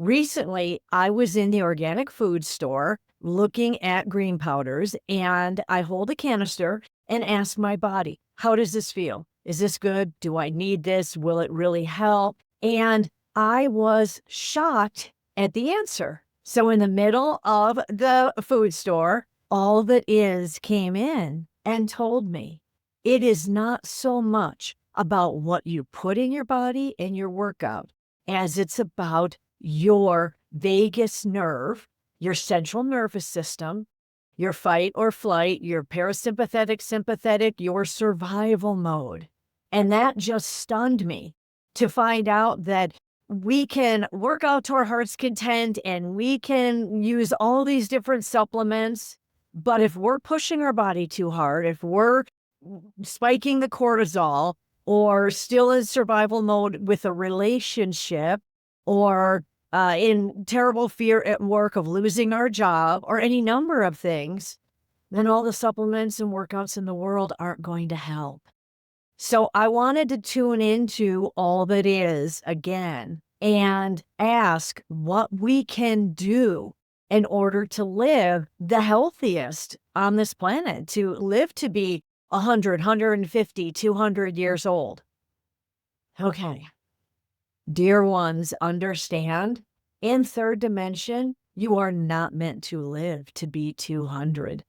Recently, I was in the organic food store looking at green powders, and I hold a canister and ask my body, how does this feel? Is this good? Do I need this? Will it really help? And I was shocked at the answer. So in the middle of the food store, all that is came in and told me it is not so much about what you put in your body and your workout as it's about your vagus nerve, your central nervous system, your fight or flight, your parasympathetic, sympathetic, your survival mode. And that just stunned me to find out that we can work out to our heart's content and we can use all these different supplements. But if we're pushing our body too hard, if we're spiking the cortisol or still in survival mode with a relationship or in terrible fear at work of losing our job or any number of things, then all the supplements and workouts in the world aren't going to help. So I wanted to tune into all that is again and ask what we can do in order to live the healthiest on this planet, to live to be 100, 150, 200 years old. Okay. Dear ones, understand, in third dimension, you are not meant to live to be 200.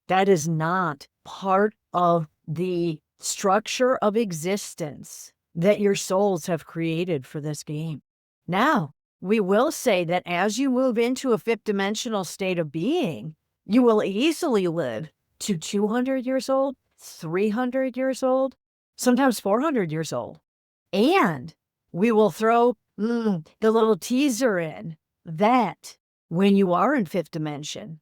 That is not part of the structure of existence that your souls have created for this game. Now, we will say that as you move into a fifth dimensional state of being, you will easily live to 200 years old, 300 years old, sometimes 400 years old. And we will throw the little teaser in that when you are in fifth dimension,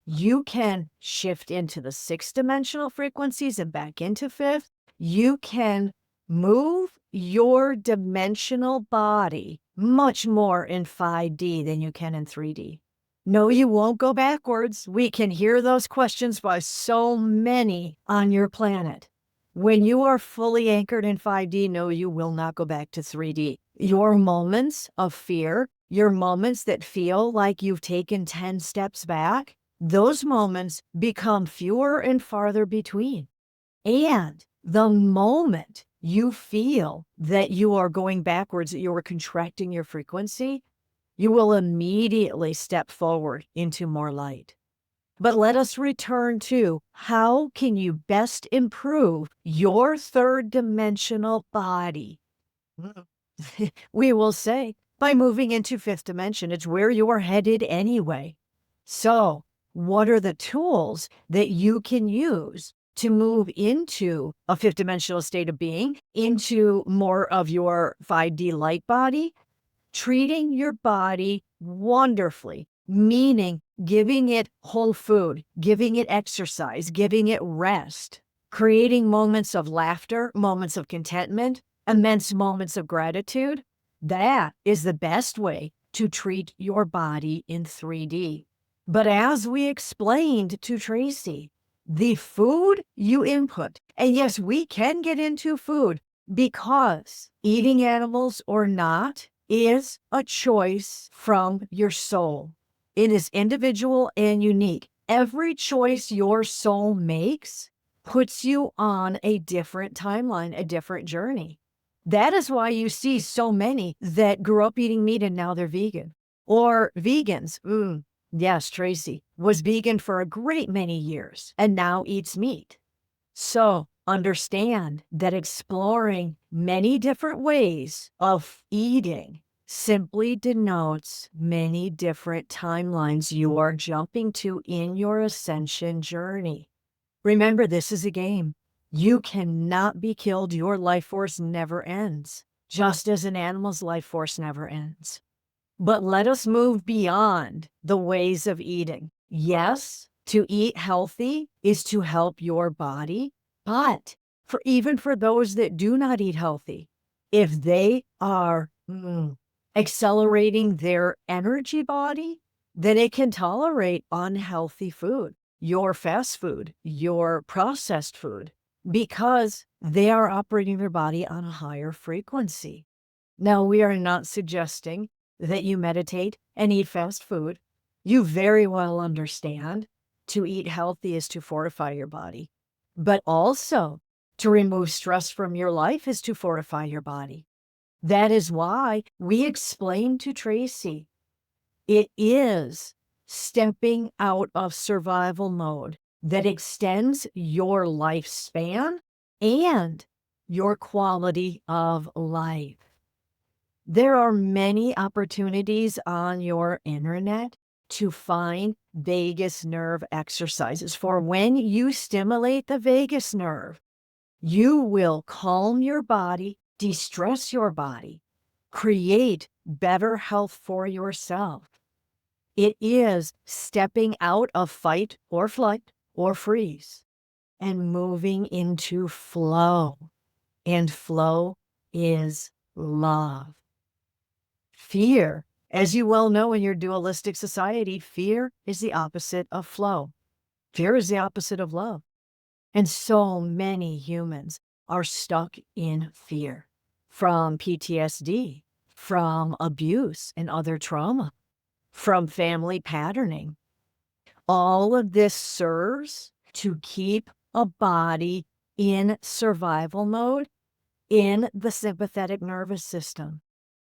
you can shift into the sixth dimensional frequencies and back into fifth. You can move your dimensional body much more in 5D than you can in 3D. No, you won't go backwards. We can hear those questions by so many on your planet. When you are fully anchored in 5D, no, you will not go back to 3D. Your moments of fear, your moments that feel like you've taken 10 steps back, those moments become fewer and farther between. And the moment you feel that you are going backwards, that you are contracting your frequency, you will immediately step forward into more light. But let us return to how can you best improve your third dimensional body? We will say by moving into fifth dimension. It's where you are headed anyway. So what are the tools that you can use to move into a fifth dimensional state of being, into more of your 5D light body? Treating your body wonderfully, meaning giving it whole food, giving it exercise, giving it rest, creating moments of laughter, moments of contentment, immense moments of gratitude. That is the best way to treat your body in 3D. But as we explained to Tracy, the food you input, and yes, we can get into food because eating animals or not is a choice from your soul. It is individual and unique. Every choice your soul makes puts you on a different timeline, a different journey. That is why you see so many that grew up eating meat and now they're vegan. Or vegans. Yes, Tracy was vegan for a great many years and now eats meat. So understand that exploring many different ways of eating simply denotes many different timelines you are jumping to in your ascension journey. Remember, this is a game. You cannot be killed. Your life force never ends, just as an animal's life force never ends. But let us move beyond the ways of eating. Yes, to eat healthy is to help your body, but even for those that do not eat healthy, if they are accelerating their energy body, then it can tolerate unhealthy food, your fast food, your processed food, because they are operating their body on a higher frequency. Now, we are not suggesting that you meditate and eat fast food, you very well understand to eat healthy is to fortify your body, but also to remove stress from your life is to fortify your body. That is why we explain to Tracy it is stepping out of survival mode that extends your lifespan and your quality of life. There are many opportunities on your internet to find vagus nerve exercises for when you stimulate the vagus nerve. You will calm your body, de-stress your body, create better health for yourself. It is stepping out of fight or flight or freeze and moving into flow. And flow is love. Fear, as you well know in your dualistic society, fear is the opposite of flow. Fear is the opposite of love. And so many humans are stuck in fear from PTSD, from abuse and other trauma, from family patterning. All of this serves to keep a body in survival mode in the sympathetic nervous system.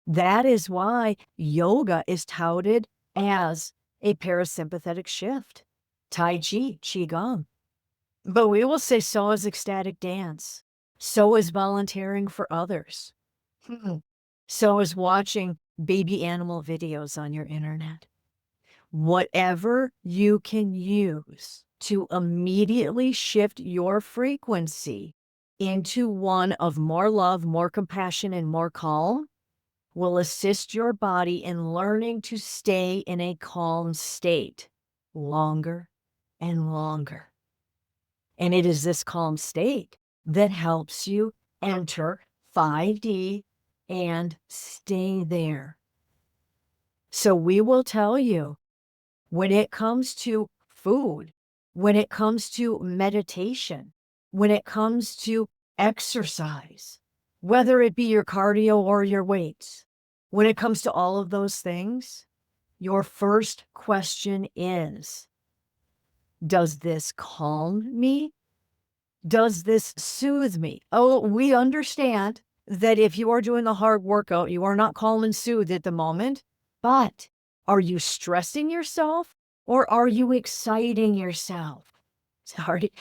That is why yoga is touted as a parasympathetic shift. Tai Chi, Qigong. But we will say so is ecstatic dance. So is volunteering for others. So is watching baby animal videos on your internet. Whatever you can use to immediately shift your frequency into one of more love, more compassion, and more calm will assist your body in learning to stay in a calm state longer and longer. And it is this calm state that helps you enter 5D and stay there. So we will tell you, when it comes to food, when it comes to meditation, when it comes to exercise, whether it be your cardio or your weights, when it comes to all of those things, your first question is, does this calm me? Does this soothe me? Oh, we understand that if you are doing a hard workout, you are not calm and soothed at the moment, but are you stressing yourself or are you exciting yourself? Sorry.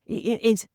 It's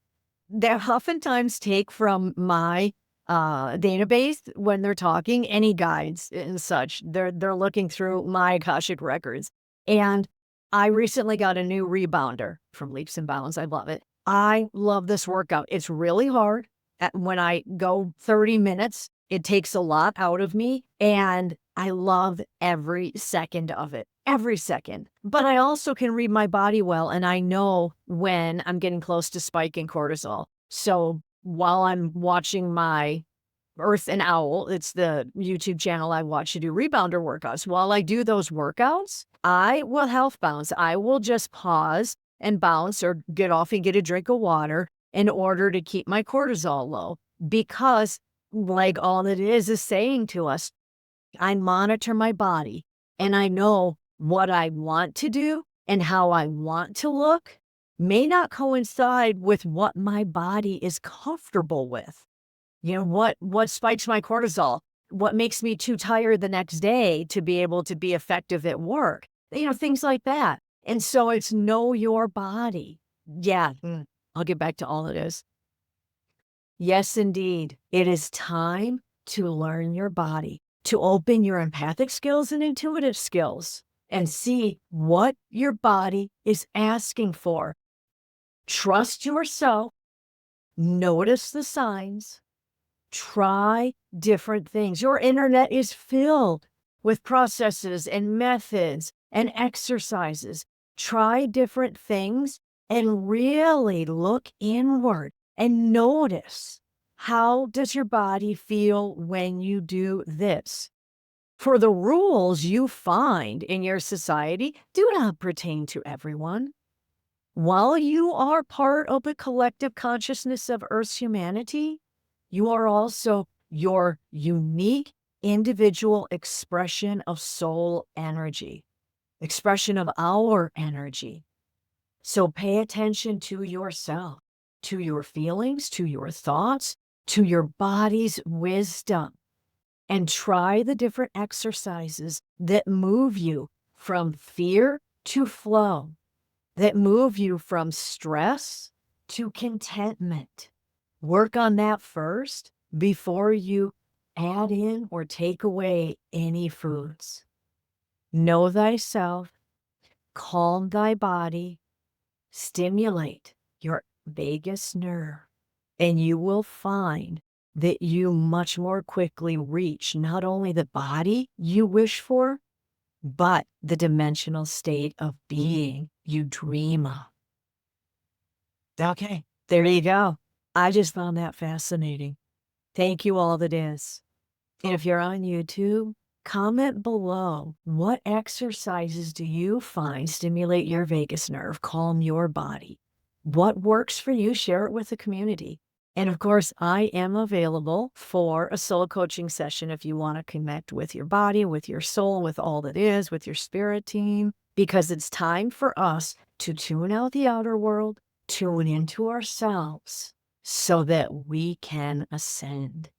they oftentimes take from my database when they're talking any guides and such. They're looking through my Akashic records. And I recently got a new rebounder from Leaps and Bounds. I love it. I love this workout. It's really hard. When I go 30 minutes, it takes a lot out of me. And I love every second of it, every second. But I also can read my body well, and I know when I'm getting close to spiking cortisol. So while I'm watching my Earth and Owl, it's the YouTube channel I watch to do rebounder workouts. While I do those workouts, I will health bounce. I will just pause and bounce or get off and get a drink of water in order to keep my cortisol low. Because like all it is saying to us, I monitor my body and I know what I want to do and how I want to look may not coincide with what my body is comfortable with. You know, what spikes my cortisol? What makes me too tired the next day to be able to be effective at work? You know, things like that. And so it's know your body. Yeah, I'll get back to all it is. Yes, indeed. It is time to learn your body, to open your empathic skills and intuitive skills and see what your body is asking for. Trust yourself. Notice the signs. Try different things. Your internet is filled with processes and methods and exercises. Try different things and really look inward and notice, how does your body feel when you do this? For the rules you find in your society do not pertain to everyone. While you are part of the collective consciousness of Earth's humanity, you are also your unique individual expression of soul energy, expression of our energy. So pay attention to yourself, to your feelings, to your thoughts, to your body's wisdom, and try the different exercises that move you from fear to flow, that move you from stress to contentment. Work on that first before you add in or take away any foods. Know thyself, calm thy body, stimulate your vagus nerve, and you will find that you much more quickly reach not only the body you wish for, but the dimensional state of being you dream of. Okay, there you go. I just found that fascinating. Thank you all that is. And if you're on YouTube, comment below what exercises do you find stimulate your vagus nerve, calm your body? What works for you? Share it with the community. And of course, I am available for a solo coaching session if you want to connect with your body, with your soul, with all that is, with your spirit team, because it's time for us to tune out the outer world, tune into ourselves so that we can ascend.